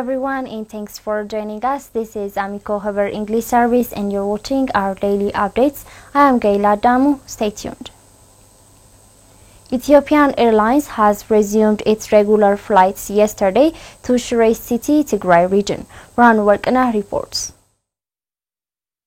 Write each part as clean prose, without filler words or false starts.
everyone, and thanks for joining us. This is AMECO Hover English Service and you're watching our daily updates. I am Gaila Damu. Stay tuned. Ethiopian Airlines has resumed its regular flights yesterday to Shire City, Tigray region. Ran Workana reports.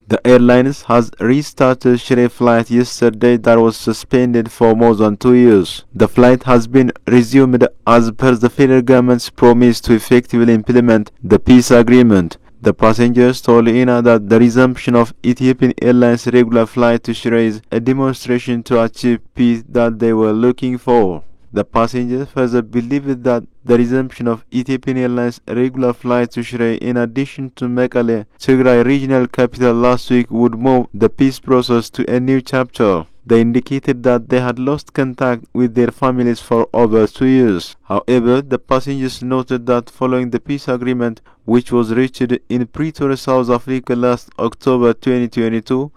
The airlines has restarted Shire flight yesterday that was suspended for more than 2 years. The flight has been resumed as per the federal government's promise to effectively implement the peace agreement. The passengers told INA that the resumption of Ethiopian Airlines regular flight to Shire is a demonstration to achieve peace that they were looking for. The passengers further believed that the resumption of Ethiopian Airlines regular flight to Shire in addition to Mekelle, Tigray regional capital last week would move the peace process to a new chapter. They indicated that they had lost contact with their families for over 2 years. However, the passengers noted that following the peace agreement which was reached in Pretoria, South Africa last October 2022,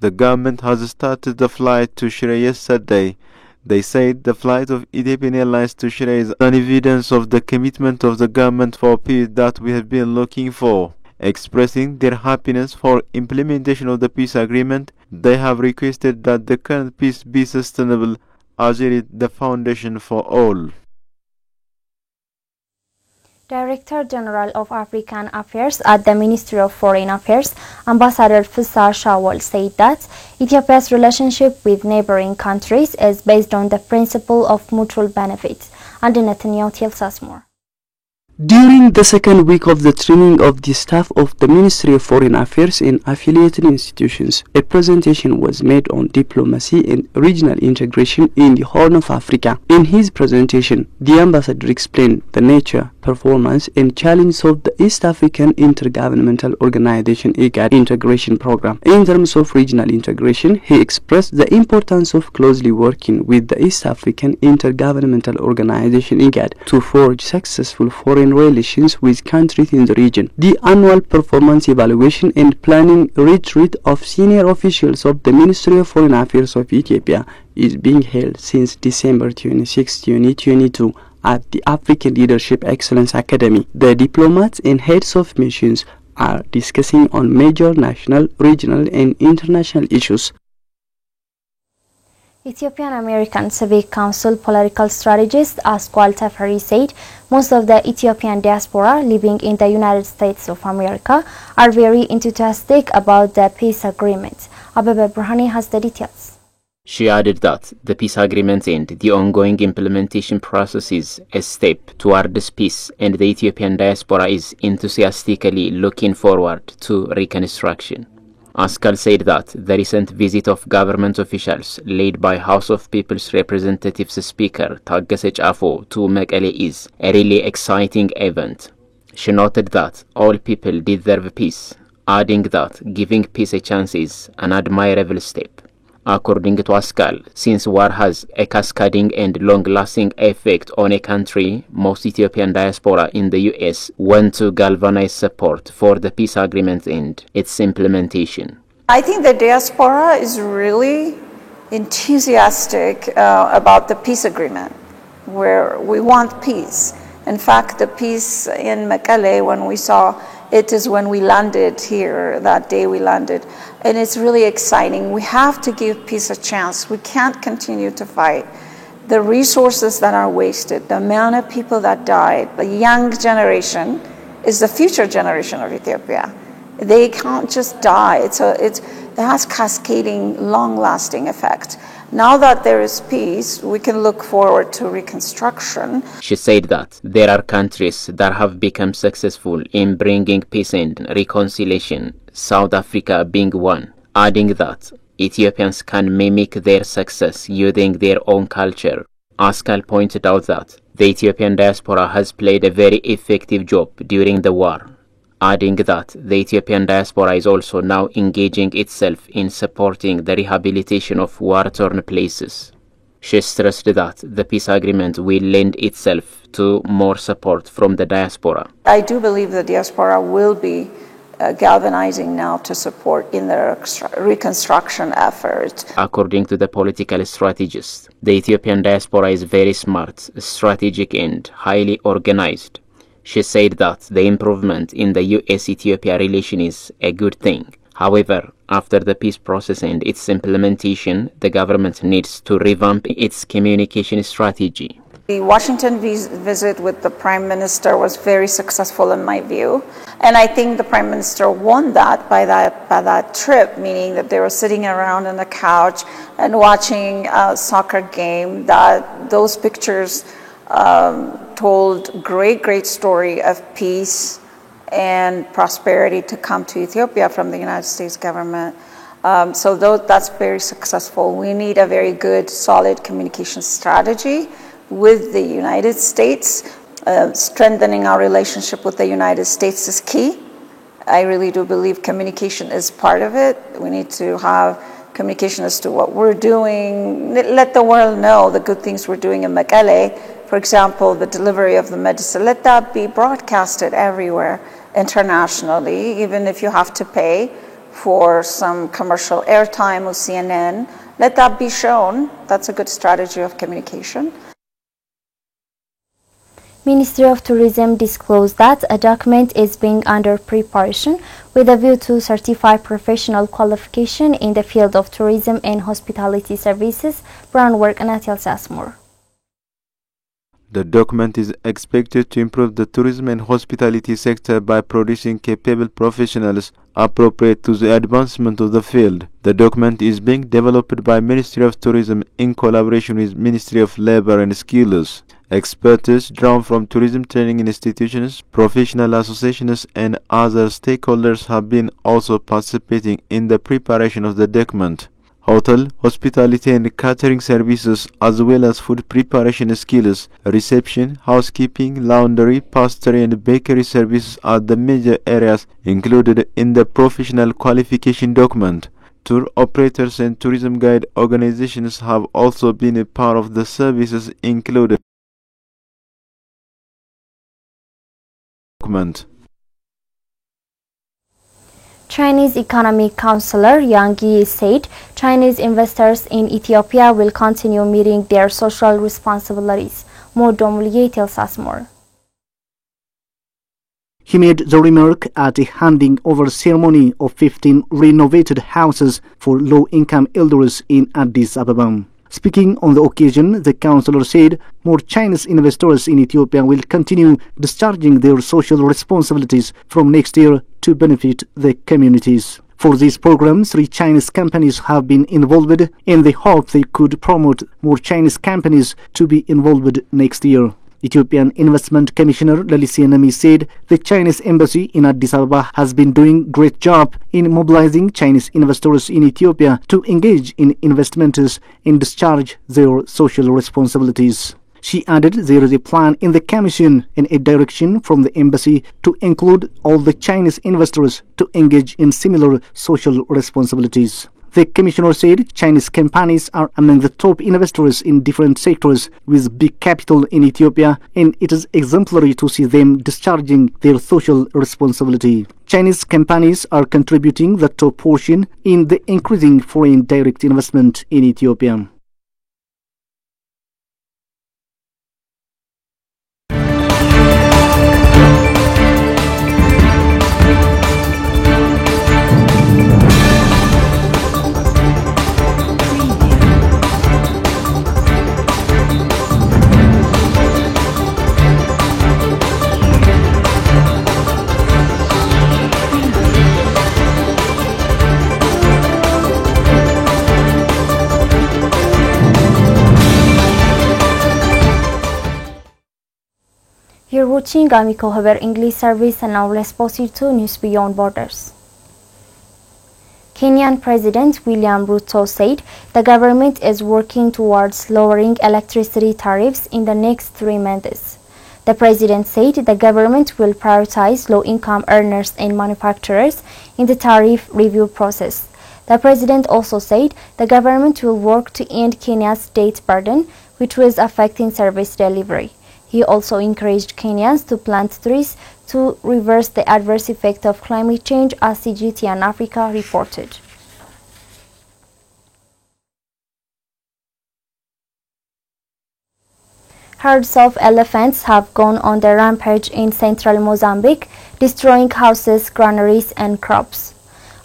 the government has started the flight to Shire yesterday. They said the flight of Ethiopian Airlines to Shire is an evidence of the commitment of the government for peace that we have been looking for. Expressing their happiness for implementation of the peace agreement, they have requested that the current peace be sustainable as it is the foundation for all. Director General of African Affairs at the Ministry of Foreign Affairs, Ambassador Fissa Shawol, said that Ethiopia's relationship with neighboring countries is based on the principle of mutual benefit. And Netanyahu tells us more. During the second week of the training of the staff of the Ministry of Foreign Affairs in affiliated institutions, a presentation was made on diplomacy and regional integration in the Horn of Africa. In his presentation, the ambassador explained the nature, performance and challenges of the East African Intergovernmental Organization (IGAD) integration program. In terms of regional integration, he expressed the importance of closely working with the East African Intergovernmental Organization (IGAD) to forge successful foreign relations with countries in the region. The annual performance evaluation and planning retreat of senior officials of the Ministry of Foreign Affairs of Ethiopia is being held since December 26, 2022 at the African Leadership Excellence Academy. The diplomats and heads of missions are discussing on major national, regional and international issues. Ethiopian American Civic Council political strategist Askwal Teferi said most of the Ethiopian diaspora living in the United States of America are very enthusiastic about the peace agreement. Abebe Brahani has the details. She added that the peace agreement and the ongoing implementation process is a step towards peace, and the Ethiopian diaspora is enthusiastically looking forward to reconstruction. Askwal said that the recent visit of government officials led by House of People's Representatives Speaker Taggese Chafo to Mekelle is a really exciting event. She noted that all people deserve peace, adding that giving peace a chance is an admirable step. According to Askwal, since war has a cascading and long-lasting effect on a country, most Ethiopian diaspora in the US want to galvanize support for the peace agreement and its implementation. I think the diaspora is really enthusiastic about the peace agreement, where we want peace. In fact, the peace in Mekelle, when we saw it is when we landed here, that day we landed, and it's really exciting. We have to give peace a chance. We can't continue to fight. The resources that are wasted, the amount of people that died, the young generation is the future generation of Ethiopia. They can't just die. It has cascading, long-lasting effect. Now that there is peace, we can look forward to reconstruction. She said that there are countries that have become successful in bringing peace and reconciliation, South Africa being one, adding that Ethiopians can mimic their success using their own culture. Askwal pointed out that the Ethiopian diaspora has played a very effective job during the war, adding that the Ethiopian diaspora is also now engaging itself in supporting the rehabilitation of war-torn places. She stressed that the peace agreement will lend itself to more support from the diaspora. I do believe the diaspora will be galvanizing now to support in the reconstruction effort. According to the political strategist, the Ethiopian diaspora is very smart, strategic and highly organized. She said that the improvement in the US-Ethiopia relation is a good thing. However, after the peace process and its implementation, the government needs to revamp its communication strategy. The Washington visit with the Prime Minister was very successful in my view. And I think the Prime Minister won that by that trip, meaning that they were sitting around on the couch and watching a soccer game. That those pictures told great story of peace and prosperity to come to Ethiopia from the United States government. So that's very successful. We need a very good, solid communication strategy with the United States. Strengthening our relationship with the United States is key. I really do believe communication is part of it. We need to have communication as to what we're doing. Let the world know the good things we're doing in Mekelle. For example, the delivery of the medicine. Let that be broadcasted everywhere internationally, even if you have to pay for some commercial airtime with CNN. Let that be shown. That's a good strategy of communication. Ministry of Tourism disclosed that a document is being under preparation with a view to certify professional qualification in the field of tourism and hospitality services. Brown Work and Atil Sasmore. The document is expected to improve the tourism and hospitality sector by producing capable professionals appropriate to the advancement of the field. The document is being developed by Ministry of Tourism in collaboration with Ministry of Labor and Skills. Experts drawn from tourism training institutions, professional associations and other stakeholders have been also participating in the preparation of the document. Hotel, hospitality and catering services as well as food preparation skills, reception, housekeeping, laundry, pastry and bakery services are the major areas included in the professional qualification document. Tour operators and tourism guide organizations have also been a part of the services included. Chinese Economic Counselor Yang Yi said Chinese investors in Ethiopia will continue meeting their social responsibilities. More Domlier tells us more. He made the remark at a handing over ceremony of 15 renovated houses for low-income elders in Addis Ababa. Speaking on the occasion, the councillor said more Chinese investors in Ethiopia will continue discharging their social responsibilities from next year to benefit the communities. For this program, 3 Chinese companies have been involved in the hope they could promote more Chinese companies to be involved next year. Ethiopian Investment Commissioner Lalisy Nemi said the Chinese embassy in Addis Ababa has been doing great job in mobilizing Chinese investors in Ethiopia to engage in investments and discharge their social responsibilities. She added there is a plan in the Commission and a direction from the embassy to include all the Chinese investors to engage in similar social responsibilities. The commissioner said Chinese companies are among the top investors in different sectors with big capital in Ethiopia, and it is exemplary to see them discharging their social responsibility. Chinese companies are contributing the top portion in the increasing foreign direct investment in Ethiopia. You're watching AMECO Haber English service, and now let's proceed to News Beyond Borders. Kenyan President William Ruto said the government is working towards lowering electricity tariffs in the next 3 months. The president said the government will prioritize low-income earners and manufacturers in the tariff review process. The president also said the government will work to end Kenya's debt burden, which was affecting service delivery. He also encouraged Kenyans to plant trees to reverse the adverse effect of climate change, as CGTN Africa reported. Herds of elephants have gone on the rampage in central Mozambique, destroying houses, granaries, and crops.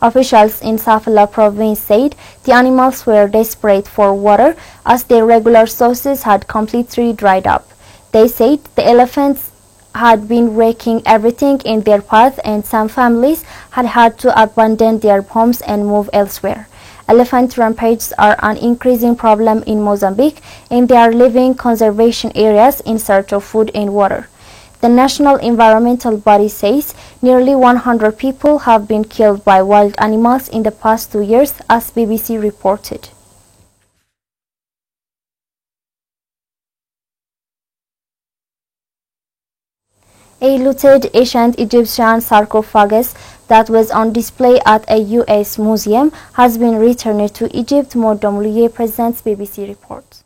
Officials in Sofala province said the animals were desperate for water as their regular sources had completely dried up. They said the elephants had been wrecking everything in their path and some families had had to abandon their homes and move elsewhere. Elephant rampages are an increasing problem in Mozambique and they are leaving conservation areas in search of food and water. The national environmental body says nearly 100 people have been killed by wild animals in the past 2 years, as BBC reported. A looted ancient Egyptian sarcophagus that was on display at a U.S. museum has been returned to Egypt. Modomluye presents BBC report.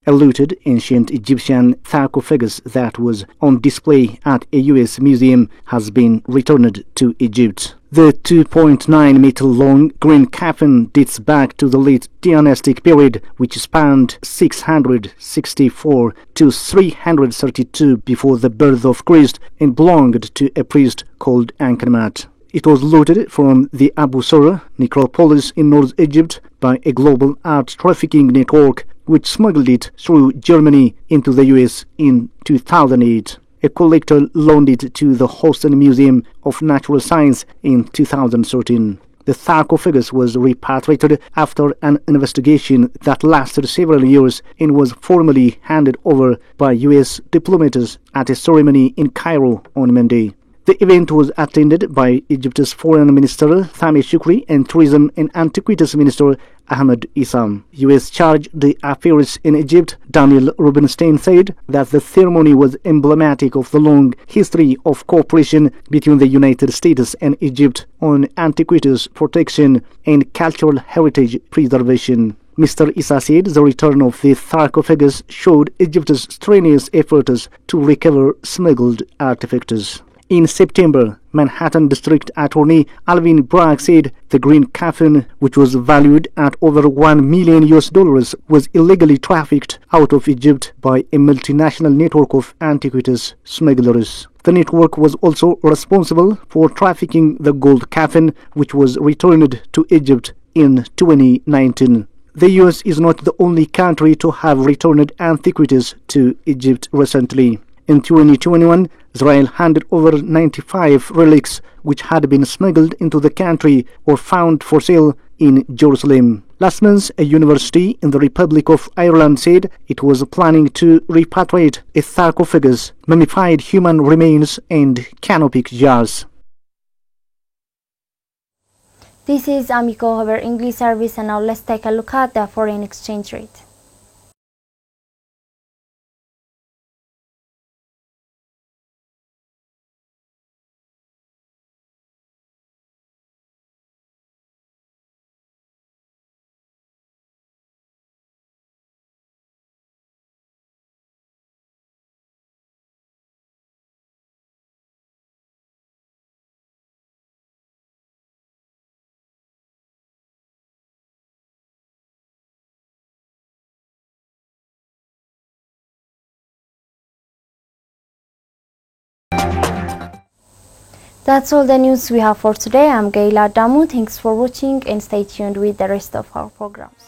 A looted ancient Egyptian sarcophagus that was on display at a U.S. museum has been returned to Egypt. The 2.9-meter long green coffin dates back to the late dynastic period, which spanned 664 to 332 before the birth of Christ, and belonged to a priest called Ankhemat. It was looted from the Abu Sura necropolis in North Egypt by a global art trafficking network which smuggled it through Germany into the US in 2008. A collector loaned it to the Houston Museum of Natural Science in 2013. The sarcophagus was repatriated after an investigation that lasted several years and was formally handed over by US diplomats at a ceremony in Cairo on Monday. The event was attended by Egypt's Foreign Minister Sameh Shoukry and Tourism and Antiquities Minister Ahmed Issam. U.S. Chargé d'Affaires in Egypt Daniel Rubinstein said that the ceremony was emblematic of the long history of cooperation between the United States and Egypt on antiquities protection and cultural heritage preservation. Mr. Issa said the return of the sarcophagus showed Egypt's strenuous efforts to recover smuggled artifacts. In September, Manhattan District Attorney Alvin Bragg said the green coffin, which was valued at over $1 million, was illegally trafficked out of Egypt by a multinational network of antiquities smugglers. The network was also responsible for trafficking the gold coffin, which was returned to Egypt in 2019. The U.S. is not the only country to have returned antiquities to Egypt recently. In 2021, Israel handed over 95 relics which had been smuggled into the country or found for sale in Jerusalem. Last month, a university in the Republic of Ireland said it was planning to repatriate a sarcophagus, mummified human remains, and canopic jars. This is AMECO, our English service, and now let's take a look at the foreign exchange rate. That's all the news we have for today. I'm Gaila Damu. Thanks for watching and stay tuned with the rest of our programs.